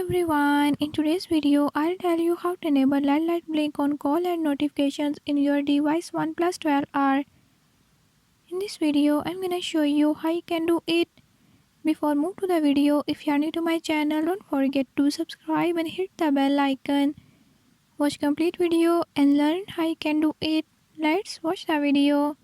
everyone, in today's video I'll tell you how to enable light blink on call and notifications in your device Oneplus 12R. In this video I'm gonna show you how you can do it. Before move to the video, if you are new to my channel, don't forget to subscribe and hit the bell icon. Watch complete video and learn how you can do it. Let's watch the video.